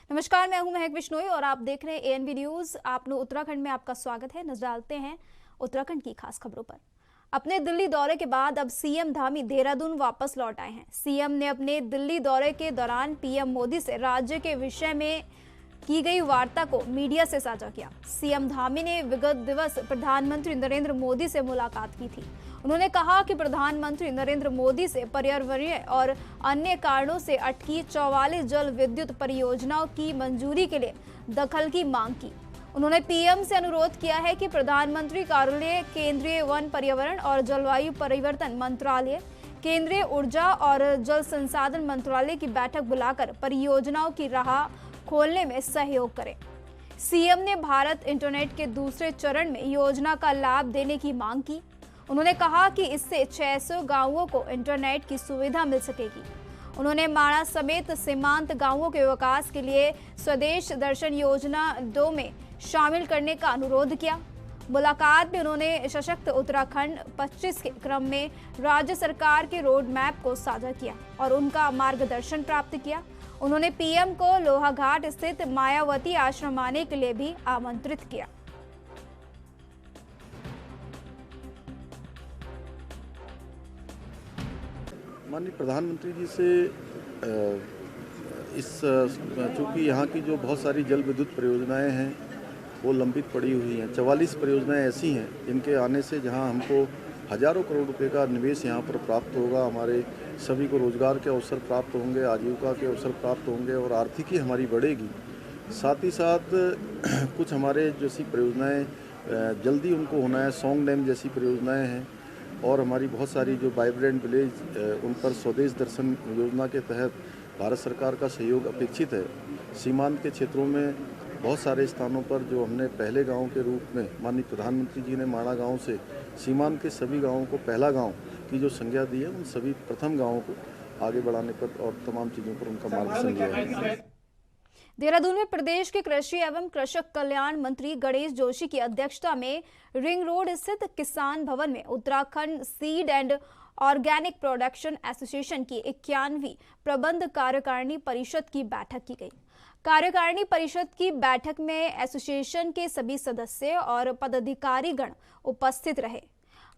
नमस्कार, मैं हूं महक बिश्नोई और आप देख रहे हैं एएनबी न्यूज। आप लोग उत्तराखंड में आपका स्वागत है। नजर डालते हैं उत्तराखंड की खास खबरों पर। अपने दिल्ली दौरे के बाद अब सीएम धामी देहरादून वापस लौट आए हैं। सीएम ने अपने दिल्ली दौरे के दौरान पीएम मोदी से राज्य के विषय में की गई वार्ता को मीडिया से साझा किया। सीएम धामी ने विगत दिवस प्रधानमंत्री नरेंद्र मोदी से मुलाकात की थी। उन्होंने कहा कि प्रधानमंत्री नरेंद्र मोदी से पर्यावरणीय और अन्य कारणों से अटकी 44 जल विद्युत परियोजनाओं की मंजूरी के लिए दखल की मांग की। उन्होंने पीएम से अनुरोध किया है कि प्रधानमंत्री कार्यालय, केंद्रीय वन, पर्यावरण और जलवायु परिवर्तन मंत्रालय, केंद्रीय ऊर्जा और जल संसाधन मंत्रालय की बैठक बुलाकर परियोजनाओं की राह खोलने में सहयोग करें। सीएम ने भारत इंटरनेट के दूसरे चरण में योजना का लाभ देने की मांग की। उन्होंने कहा कि इससे 600 गांवों को इंटरनेट की सुविधा मिल सकेगी। उन्होंने माणा समेत सीमांत गांवों के विकास के लिए स्वदेश दर्शन योजना 2 में शामिल करने का अनुरोध किया। मुलाकात में उन्होंने सशक्त उत्तराखंड 25 के क्रम में राज्य सरकार के रोड मैप को साझा किया और उनका मार्गदर्शन प्राप्त किया। उन्होंने पीएम को लोहाघाट स्थित मायावती आश्रम आने के लिए भी आमंत्रित किया। माननीय प्रधानमंत्री जी से चूँकि यहाँ की जो बहुत सारी जल विद्युत परियोजनाएं हैं वो लंबित पड़ी हुई हैं। 44 परियोजनाएं ऐसी हैं जिनके आने से जहाँ हमको हजारों करोड़ रुपए का निवेश यहाँ पर प्राप्त होगा, हमारे सभी को रोजगार के अवसर प्राप्त होंगे, आजीविका के अवसर प्राप्त होंगे और आर्थिकी हमारी बढ़ेगी। साथ ही साथ कुछ हमारे जैसी परियोजनाएँ जल्दी उनको होना है, सौंग डैम जैसी परियोजनाएँ हैं और हमारी बहुत सारी जो वाइब्रेंट विलेज उन पर स्वदेश दर्शन योजना के तहत भारत सरकार का सहयोग अपेक्षित है। सीमांत के क्षेत्रों में बहुत सारे स्थानों पर जो हमने पहले गांव के रूप में माननीय प्रधानमंत्री जी ने माणा गांव से सीमांत के सभी गांवों को पहला गांव की जो संज्ञा दी है, उन सभी प्रथम गांवों को आगे बढ़ाने पर और तमाम चीज़ों पर उनका मार्गदर्शन लिया है। देहरादून में प्रदेश के कृषि एवं कृषक कल्याण मंत्री गणेश जोशी की अध्यक्षता में रिंग रोड स्थित किसान भवन में Uttarakhand seed and organic production association की 91वीं प्रबंध कार्यकारिणी परिषद की बैठक की गई। कार्यकारिणी परिषद की बैठक में एसोसिएशन के सभी सदस्य और पदाधिकारी गण उपस्थित रहे।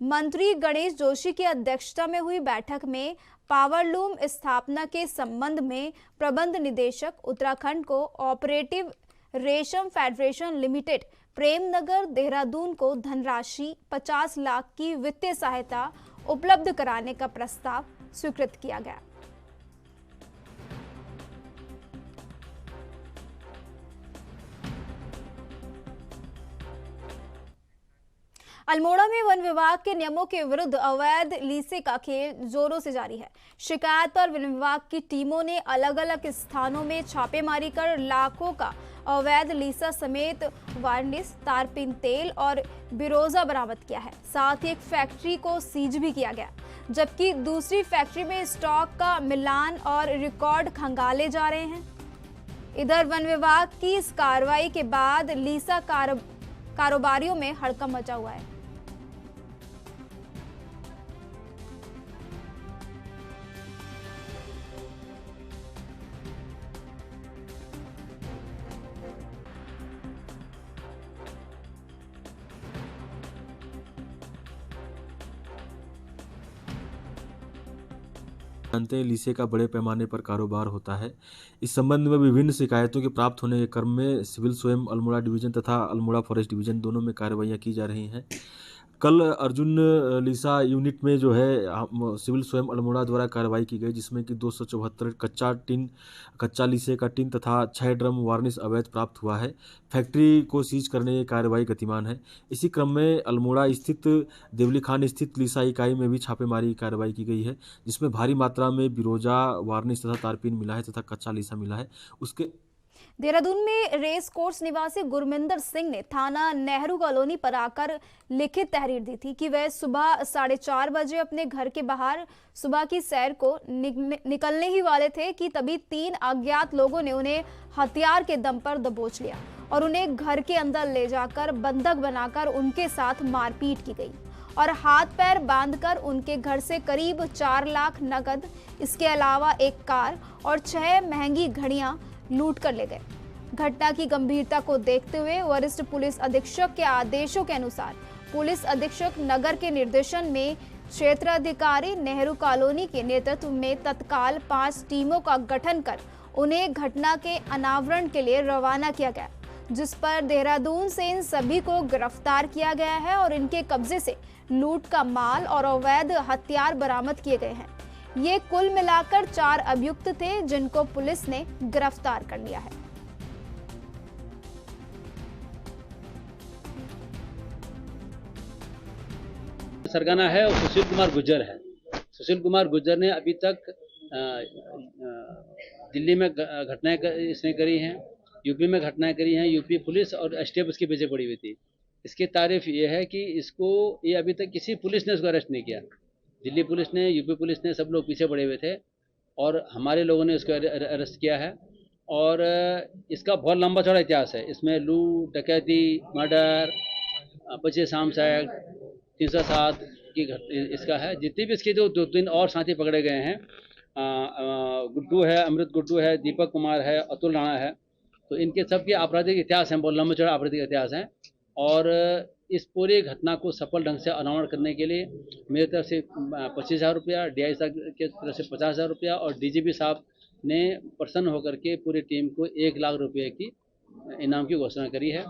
मंत्री गणेश जोशी की अध्यक्षता में हुई बैठक में पावरलूम स्थापना के संबंध में प्रबंध निदेशक उत्तराखंड को ऑपरेटिव रेशम फेडरेशन लिमिटेड प्रेमनगर देहरादून को धनराशि 50 लाख की वित्तीय सहायता उपलब्ध कराने का प्रस्ताव स्वीकृत किया गया। अल्मोड़ा में वन विभाग के नियमों के विरुद्ध अवैध लीसे का खेल जोरों से जारी है। शिकायत पर वन विभाग की टीमों ने अलग अलग स्थानों में छापेमारी कर लाखों का अवैध लीसा समेत वार्निश, तारपीन तेल और बिरोजा बरामद किया है। साथ ही एक फैक्ट्री को सीज भी किया गया, जबकि दूसरी फैक्ट्री में स्टॉक का मिलान और रिकॉर्ड खंगाले जा रहे हैं। इधर वन विभाग की इस कार्रवाई के बाद लीसा कारोबारियों में हड़कंप मचा हुआ है। जानते हैं, लीसे का बड़े पैमाने पर कारोबार होता है। इस संबंध में विभिन्न शिकायतों के प्राप्त होने के क्रम में सिविल स्वयं अल्मोड़ा डिवीजन तथा अल्मोड़ा फॉरेस्ट डिवीजन दोनों में कार्रवाइयाँ की जा रही हैं। कल अर्जुन लीसा यूनिट में जो है सिविल स्वयं अल्मोड़ा द्वारा कार्रवाई की गई, जिसमें कि 274 कच्चा लीसे का टिन तथा 6 ड्रम वार्निश अवैध प्राप्त हुआ है। फैक्ट्री को सीज करने की कार्रवाई गतिमान है। इसी क्रम में अल्मोड़ा स्थित देवली खान स्थित लीसा इकाई में भी छापेमारी कार्रवाई की गई है, जिसमें भारी मात्रा में बिरोजा, वार्निश तथा तारपीन मिला है तथा कच्चा लीसा मिला है। उसके देहरादून में रेस कोर्स निवासी गुरमिंदर सिंह ने थाना नेहरू कॉलोनी पर आकर लिखित तहरीर दी थी कि वह सुबह 4:30 बजे अपने घर के बाहर सुबह की सैर को निकलने ही वाले थे कि तभी 3 अज्ञात लोगों ने उन्हें हथियार के दम पर दबोच लिया और उन्हें घर के अंदर ले जाकर बंधक बनाकर उनके साथ मारपीट की गई और हाथ पैर बांधकर उनके घर से करीब 4 लाख नकद, इसके अलावा एक कार और 6 महंगी घड़ियां लूट कर ले गए। घटना की गंभीरता को देखते हुए वरिष्ठ पुलिस अधीक्षक के आदेशों के अनुसार पुलिस अधीक्षक नगर के निर्देशन में क्षेत्राधिकारी नेहरू कॉलोनी के नेतृत्व में तत्काल 5 टीमों का गठन कर उन्हें घटना के अनावरण के लिए रवाना किया गया, जिस पर देहरादून से इन सभी को गिरफ्तार किया गया है और इनके कब्जे से लूट का माल और अवैध हथियार बरामद किए गए हैं। ये कुल मिलाकर 4 अभियुक्त थे जिनको पुलिस ने गिरफ्तार कर लिया है। सरगना है और सुशील कुमार गुर्जर है। सुशील कुमार गुर्जर ने अभी तक दिल्ली में घटनाएं इसने करी हैं, यूपी में घटनाएं करी हैं। यूपी पुलिस और एसटीएफ उसके पीछे पड़ी हुई थी। इसकी तारीफ ये है कि ये अभी तक किसी पुलिस ने उसको अरेस्ट नहीं किया। दिल्ली पुलिस ने, यूपी पुलिस ने, सब लोग पीछे पड़े हुए थे और हमारे लोगों ने उसको अरेस्ट किया है। और इसका बहुत लंबा चौड़ा इतिहास है। इसमें लूट, डकैती, मर्डर, 25 आर्म्स एक्ट, 307 की इसका है। जितने भी इसके जो 2-3 और साथी पकड़े गए हैं, गुड्डू है, अमृत गुड्डू है, दीपक कुमार है, अतुल राणा है, तो इनके सब के आपराधिक इतिहास हैं, बहुत लंबा चौड़ा आपराधिक इतिहास हैं। और इस पूरी घटना को सफल ढंग से अनावरण करने के लिए मेरी तरफ से 25,000 रुपया, DI साहब की तरफ से 50,000 रुपया और DGP साहब ने प्रसन्न होकर के पूरी टीम को 1 लाख रुपये की इनाम की घोषणा करी है।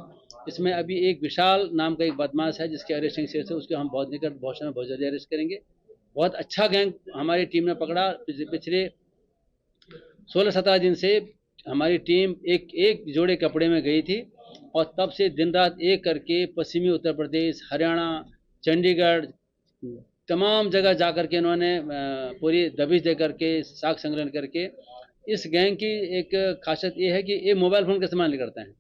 इसमें अभी एक विशाल नाम का एक बदमाश है जिसके अरेस्टिंग शेष है, उसको हम बहुत निकट भविष्य में बहुत जल्दी अरेस्ट करेंगे। बहुत अच्छा गैंग हमारी टीम ने पकड़ा। पिछले 16-17 दिन से हमारी टीम एक जोड़े कपड़े में गई थी और तब से दिन रात एक करके पश्चिमी उत्तर प्रदेश, हरियाणा, चंडीगढ़, तमाम जगह जा कर के इन्होंने पूरी दबिश दे करके, साक्ष्य संग्रहण करके। इस गैंग की एक खासियत ये है कि ये मोबाइल फ़ोन का इस्तेमाल नहीं करते हैं।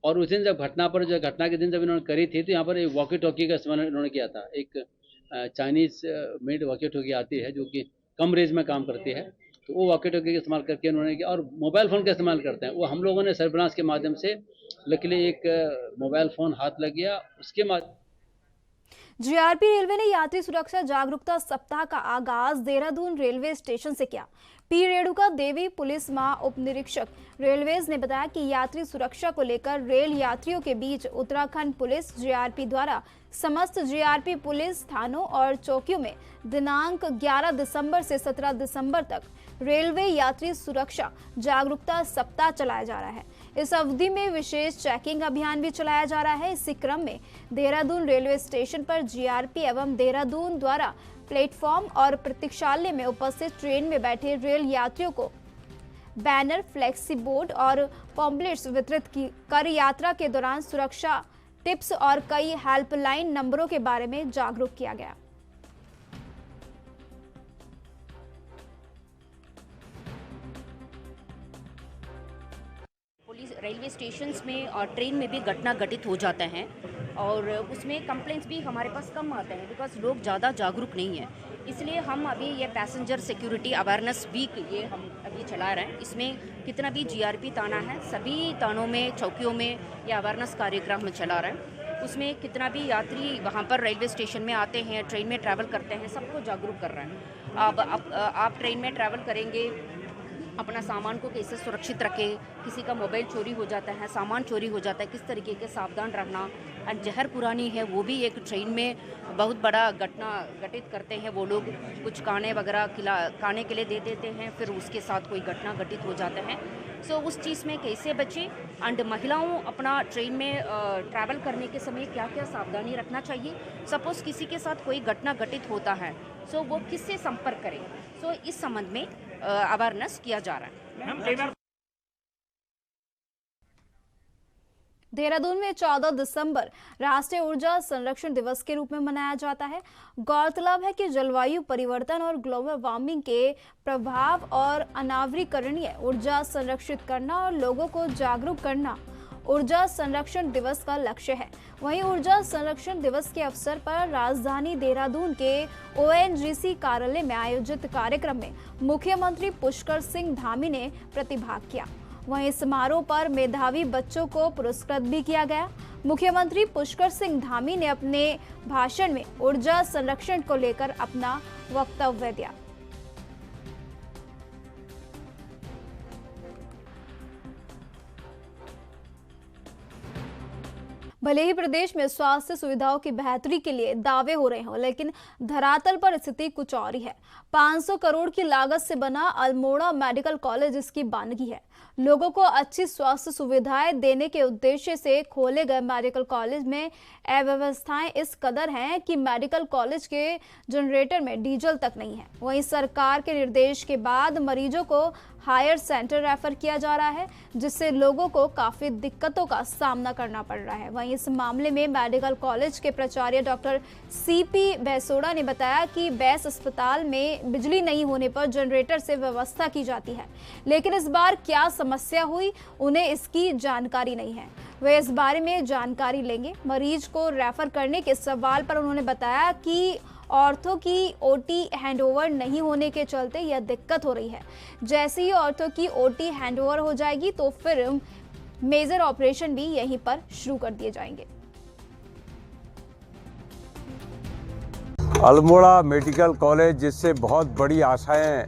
और उस दिन जब घटना के दिन जब इन्होंने करी थी तो यहाँ पर एक वॉकी टॉकी का इस्तेमाल इन्होंने किया था। एक चाइनीज़ मेड वॉकी टॉकी आती है जो कि कम रेंज में काम करती है, तो वो वॉकी टॉकी का इस्तेमाल करके उन्होंने किया। और मोबाइल फ़ोन का इस्तेमाल करते हैं वो। हम लोगों ने सर्विलांस के माध्यम से लकीली एक मोबाइल फ़ोन हाथ लग गया। उसके माध्यम जीआरपी रेलवे ने यात्री सुरक्षा जागरूकता सप्ताह का आगाज देहरादून रेलवे स्टेशन से किया। पी रेणुका देवी पुलिस महा उप निरीक्षक रेलवेज ने बताया कि यात्री सुरक्षा को लेकर रेल यात्रियों के बीच उत्तराखंड पुलिस जीआरपी द्वारा समस्त जीआरपी पुलिस थानों और चौकियों में दिनांक 11 दिसंबर से 17 दिसंबर तक रेलवे यात्री सुरक्षा जागरूकता सप्ताह चलाया जा रहा है। इस अवधि में विशेष चेकिंग अभियान भी चलाया जा रहा है। इसी क्रम में देहरादून रेलवे स्टेशन पर जीआरपी एवं देहरादून द्वारा प्लेटफॉर्म और प्रतीक्षालय में उपस्थित ट्रेन में बैठे रेल यात्रियों को बैनर, फ्लेक्सी बोर्ड और पॉम्पलेट्स वितरित कर यात्रा के दौरान सुरक्षा टिप्स और कई हेल्पलाइन नंबरों के बारे में जागरूक किया गया। रेलवे स्टेशंस में और ट्रेन में भी घटना घटित हो जाते हैं और उसमें कंप्लेंट्स भी हमारे पास कम आते हैं बिकॉज लोग ज़्यादा जागरूक नहीं हैं। इसलिए हम अभी ये पैसेंजर सिक्योरिटी अवेयरनेस वीक ये हम अभी चला रहे हैं। इसमें कितना भी जीआरपी ताना है सभी तानों में, चौकियों में ये अवेयरनेस कार्यक्रम में चला रहे हैं। उसमें कितना भी यात्री वहाँ पर रेलवे स्टेशन में आते हैं, ट्रेन में ट्रैवल करते हैं, सबको जागरूक कर रहे हैं। अब आप ट्रेन में ट्रैवल करेंगे, अपना सामान को कैसे सुरक्षित रखें, किसी का मोबाइल चोरी हो जाता है, सामान चोरी हो जाता है, किस तरीके के सावधान रहना। और जहर पुरानी है वो भी एक ट्रेन में बहुत बड़ा घटना घटित करते हैं। वो लोग कुछ खाने वगैरह खाने के लिए दे देते हैं, फिर उसके साथ कोई घटना घटित हो जाते हैं। सो उस चीज़ में कैसे बचें एंड महिलाओं अपना ट्रेन में ट्रैवल करने के समय क्या क्या सावधानी रखना चाहिए। सपोज़ किसी के साथ कोई घटना घटित होता है सो वो किससे संपर्क करें, सो इस संबंध में अवेयरनेस किया जा रहा है। देहरादून में 14 दिसंबर राष्ट्रीय ऊर्जा संरक्षण दिवस के रूप में मनाया जाता है। गौरतलब है कि जलवायु परिवर्तन और ग्लोबल वार्मिंग के प्रभाव और अनावरीकरणीय ऊर्जा संरक्षित करना और लोगों को जागरूक करना ऊर्जा संरक्षण दिवस का लक्ष्य है। वहीं ऊर्जा संरक्षण दिवस के अवसर पर राजधानी देहरादून के ONGC कार्यालय में आयोजित कार्यक्रम में मुख्यमंत्री पुष्कर सिंह धामी ने प्रतिभाग किया। वहीं समारोह पर मेधावी बच्चों को पुरस्कृत भी किया गया। मुख्यमंत्री पुष्कर सिंह धामी ने अपने भाषण में ऊर्जा संरक्षण को लेकर अपना वक्तव्य दिया। भले ही प्रदेश में स्वास्थ्य सुविधाओं की बेहतरी के लिए दावे हो रहे हों, लेकिन धरातल पर स्थिति कुछ और ही है। 500 करोड़ की लागत से बना अल्मोड़ा मेडिकल कॉलेज इसकी बानगी है। लोगों को अच्छी स्वास्थ्य सुविधाएं देने के उद्देश्य से खोले गए मेडिकल कॉलेज में अव्यवस्थाएं इस कदर हैं कि मेडिकल कॉलेज के जनरेटर में डीजल तक नहीं है। वहीं सरकार के निर्देश के बाद मरीजों को हायर सेंटर रेफर किया जा रहा है, जिससे लोगों को काफी दिक्कतों का सामना करना पड़ रहा है। वहीं इस मामले में मेडिकल कॉलेज के प्राचार्य डॉक्टर CP भैसोड़ा ने बताया कि बैस अस्पताल में बिजली नहीं होने पर जनरेटर से व्यवस्था की जाती है, लेकिन इस बार क्या समस्या हुई उन्हें इसकी जानकारी नहीं है। वे इस बारे में जानकारी लेंगे। मरीज को रेफर करने के सवाल पर उन्होंने बताया कि ऑर्थो की OT हैंडओवर नहीं होने के चलते यह दिक्कत हो रही है। जैसे ही ऑर्थो की OT हैंडओवर हो जाएगी तो फिर मेजर ऑपरेशन भी यहीं पर शुरू कर दिए जाएंगे। अल्मोड़ा मेडिकल कॉलेज, जिससे बहुत बड़ी आशाएं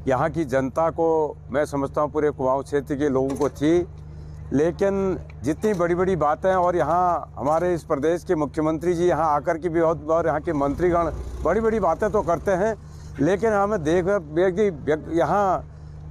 यहाँ की जनता को, मैं समझता हूँ पूरे कुमाऊं क्षेत्र के लोगों को थी, लेकिन जितनी बड़ी बड़ी बातें, और यहाँ हमारे इस प्रदेश के मुख्यमंत्री जी यहाँ आकर के भी बहुत बार यहाँ के मंत्रीगण बड़ी बड़ी बातें तो करते हैं, लेकिन हमें यहाँ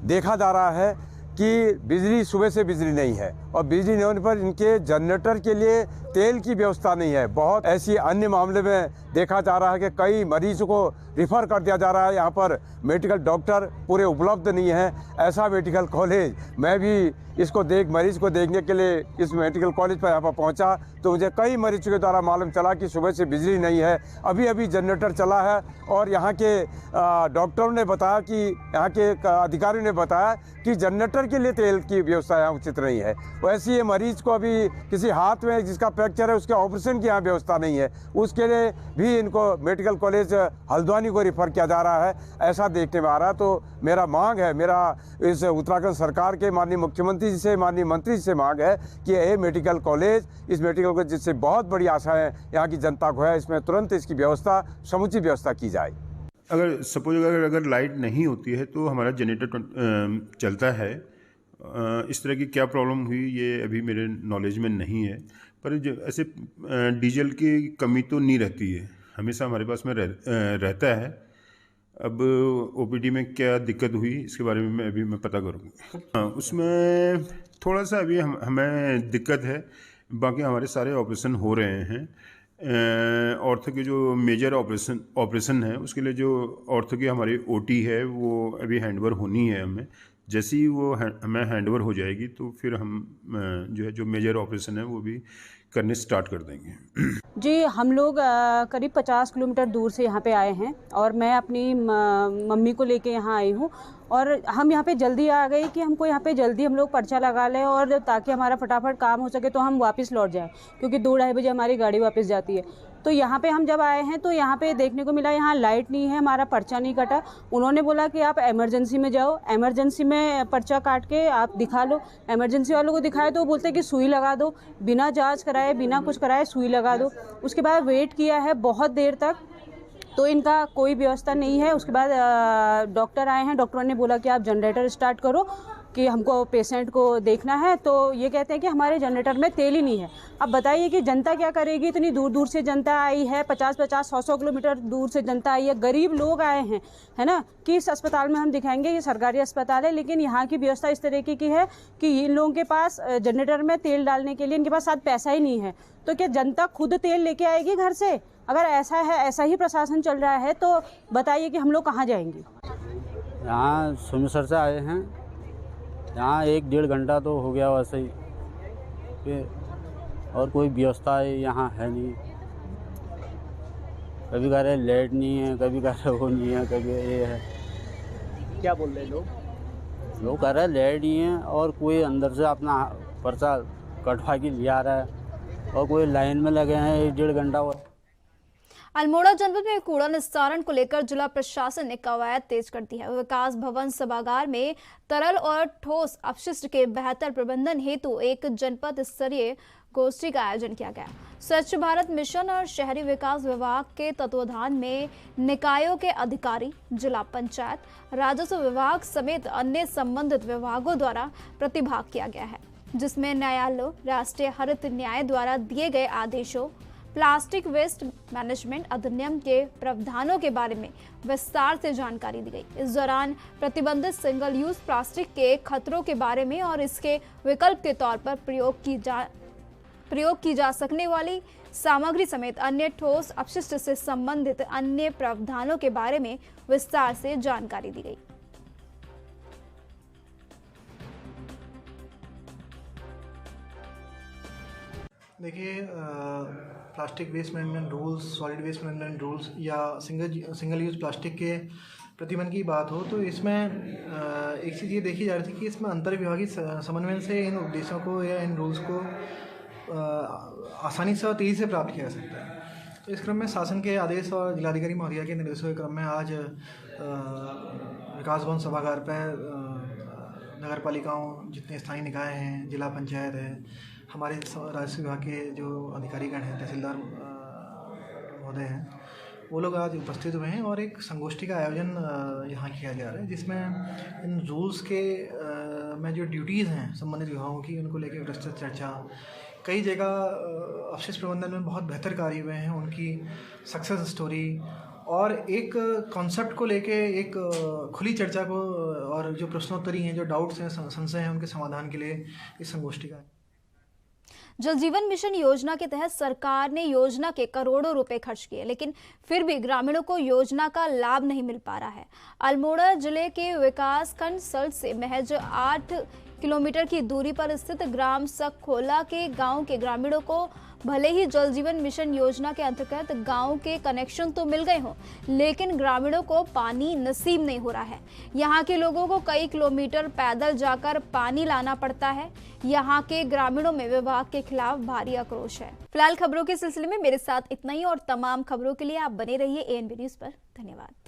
देखा जा रहा है कि बिजली, सुबह से बिजली नहीं है, और बिजली नहीं होने पर इनके जनरेटर के लिए तेल की व्यवस्था नहीं है। बहुत ऐसी अन्य मामले में देखा जा रहा है कि कई मरीजों को रिफ़र कर दिया जा रहा है, यहाँ पर मेडिकल डॉक्टर पूरे उपलब्ध नहीं है। ऐसा मेडिकल कॉलेज, मैं भी इसको मरीज को देखने के लिए इस मेडिकल कॉलेज पर यहाँ पर पहुँचा तो मुझे कई मरीजों के द्वारा मालूम चला कि सुबह से बिजली नहीं है, अभी अभी जनरेटर चला है। और यहाँ के डॉक्टरों ने बताया कि यहाँ के अधिकारियों ने बताया कि जनरेटर के लिए तेल की व्यवस्था यहाँ उचित नहीं है। वैसे ये मरीज को अभी किसी हाथ में जिसका फ्रैक्चर है उसके ऑपरेशन की यहाँ व्यवस्था नहीं है, उसके लिए भी इनको मेडिकल कॉलेज हल्द्वानी को रिफ़र किया जा रहा है, ऐसा देखने में आ रहा है। तो मेरा मांग है, मेरा इस उत्तराखंड सरकार के माननीय मुख्यमंत्री जी से, माननीय मंत्री जी से मांग है कि ये मेडिकल कॉलेज, इस मेडिकल कॉलेज जिससे बहुत बड़ी आशाएं यहाँ की जनता को है, इसमें तुरंत इसकी व्यवस्था, समुचित व्यवस्था की जाए। अगर सपोज अगर लाइट नहीं होती है तो हमारा जनरेटर चलता है। इस तरह की क्या प्रॉब्लम हुई ये अभी मेरे नॉलेज में नहीं है, पर ऐसे डीजल की कमी तो नहीं रहती है, हमेशा हमारे पास में रहता है। अब OPD में क्या दिक्कत हुई इसके बारे में मैं पता करूँगा। उसमें थोड़ा सा अभी हमें दिक्कत है, बाकी हमारे सारे ऑपरेशन हो रहे हैं। ऑर्थो के जो मेजर ऑपरेशन है उसके लिए जो ऑर्थो की हमारी OT है वो अभी हैंडओवर होनी है हमें। जैसे ही वो हमें हैंडओवर हो जाएगी तो फिर हम जो मेजर ऑपरेशन है वो भी करने स्टार्ट कर देंगे। जी, हम लोग करीब 50 किलोमीटर दूर से यहाँ पे आए हैं और मैं अपनी मम्मी को लेके यहाँ आई हूँ, और हम यहाँ पे जल्दी आ गए कि हमको यहाँ पे जल्दी हम लोग पर्चा लगा लें और ताकि हमारा फटाफट काम हो सके तो हम वापस लौट जाएं, क्योंकि 2-2:30 बजे हमारी गाड़ी वापस जाती है। तो यहाँ पे हम जब आए हैं तो यहाँ पे देखने को मिला यहाँ लाइट नहीं है, हमारा पर्चा नहीं कटा। उन्होंने बोला कि आप एमरजेंसी में जाओ, एमरजेंसी में पर्चा काट के आप दिखा लो। एमरजेंसी वालों को दिखाए तो वो बोलते हैं कि सुई लगा दो, बिना जांच कराए, बिना कुछ कराए सुई लगा दो। उसके बाद वेट किया है बहुत देर तक, तो इनका कोई व्यवस्था नहीं है। उसके बाद डॉक्टर आए हैं, डॉक्टरों ने बोला कि आप जनरेटर स्टार्ट करो कि हमको पेशेंट को देखना है। तो ये कहते हैं कि हमारे जनरेटर में तेल ही नहीं है। अब बताइए कि जनता क्या करेगी, इतनी दूर दूर से जनता आई है, 50-50, 100-100 किलोमीटर दूर से जनता आई है, गरीब लोग आए हैं, है ना। कि इस अस्पताल में हम दिखाएंगे ये सरकारी अस्पताल है, लेकिन यहाँ की व्यवस्था इस तरीके की है कि इन लोगों के पास जनरेटर में तेल डालने के लिए इनके पास साथ पैसा ही नहीं है। तो क्या जनता खुद तेल लेके आएगी घर से? अगर ऐसा है, ऐसा ही प्रशासन चल रहा है तो बताइए कि हम लोग कहाँ जाएंगे। यहाँ सुनसर से आए हैं, यहाँ 1-1.5 घंटा तो हो गया वैसे ही, और कोई व्यवस्था यहाँ है नहीं। कभी कह रहे लाइट नहीं है, कभी कह रहे वो नहीं है, कभी ये है। क्या बोल रहे लोग? लोग कह रहे लाइट नहीं है, और कोई अंदर से अपना पर्चा कटवा के ले आ रहा है, और कोई लाइन में लगे हैं 1-1.5 घंटा। अल्मोड़ा जनपद में कूड़ा निस्तारण को लेकर जिला प्रशासन ने कवायद तेज कर दी है। विकास भवन सभागार में तरल और ठोस अपशिष्ट के बेहतर प्रबंधन हेतु एक जनपद स्तरीय गोष्ठी का आयोजन किया गया। स्वच्छ भारत मिशन और शहरी विकास विभाग के तत्वाधान में निकायों के अधिकारी, जिला पंचायत, राजस्व विभाग समेत अन्य संबंधित विभागों द्वारा प्रतिभाग किया गया है, जिसमें न्यायालयों, राष्ट्रीय हरित न्याय द्वारा दिए गए आदेशों, प्लास्टिक वेस्ट मैनेजमेंट अधिनियम के प्रावधानों के बारे में विस्तार से जानकारी दी गई। इस दौरान प्रतिबंधित सिंगल यूज प्लास्टिक के खतरों के बारे में और इसके विकल्प के तौर पर प्रयोग की जा सकने वाली सामग्री समेत अन्य ठोस अपशिष्ट से संबंधित अन्य प्रावधानों के बारे में विस्तार से जानकारी दी गई। देखिए, plastic waste management rules, solid waste management rules या सिंगल यूज़ प्लास्टिक के प्रतिबंध की बात हो तो इसमें एक चीज़ ये देखी जा रही थी कि इसमें अंतर्विभागीय समन्वय से इन उद्देश्यों को या इन रूल्स को आसानी से और तेज़ी से प्राप्त किया जा सकता है। तो इस क्रम में शासन के आदेश और जिलाधिकारी महोदया के निर्देशों के क्रम में आज विकास भवन सभागार पर नगर पालिकाओं, जितने स्थानीय निकाय हैं, जिला पंचायत है, हमारे राजस्व विभाग के जो अधिकारीगण हैं, तहसीलदार महोदय हैं, वो लोग आज उपस्थित हुए हैं और एक संगोष्ठी का आयोजन यहाँ किया जा रहा है, जिसमें इन रूल्स के में जो ड्यूटीज़ हैं संबंधित विभागों की, उनको लेकर विस्तृत चर्चा। कई जगह अपशिष्ट प्रबंधन में बहुत बेहतर कार्य हुए हैं, उनकी सक्सेस स्टोरी और एक कॉन्सेप्ट को लेके एक खुली चर्चा को और जो प्रश्नोत्तरी हैं, जो डाउट्स हैं, संशय हैं, उनके समाधान के लिए इस संगोष्ठी का। जल जीवन मिशन योजना के तहत सरकार ने योजना के करोड़ों रुपए खर्च किए, लेकिन फिर भी ग्रामीणों को योजना का लाभ नहीं मिल पा रहा है। अल्मोड़ा जिले के विकास खंड सल्ट से महज 8 किलोमीटर की दूरी पर स्थित ग्राम सकखोला के गांव के ग्रामीणों को भले ही जल जीवन मिशन योजना के अंतर्गत गांव के कनेक्शन तो मिल गए हों, लेकिन ग्रामीणों को पानी नसीब नहीं हो रहा है। यहां के लोगों को कई किलोमीटर पैदल जाकर पानी लाना पड़ता है। यहां के ग्रामीणों में विभाग के खिलाफ भारी आक्रोश है। फिलहाल खबरों के सिलसिले में मेरे साथ इतना ही और तमाम खबरों के लिए आप बने रहिए ANB न्यूज़ पर। धन्यवाद।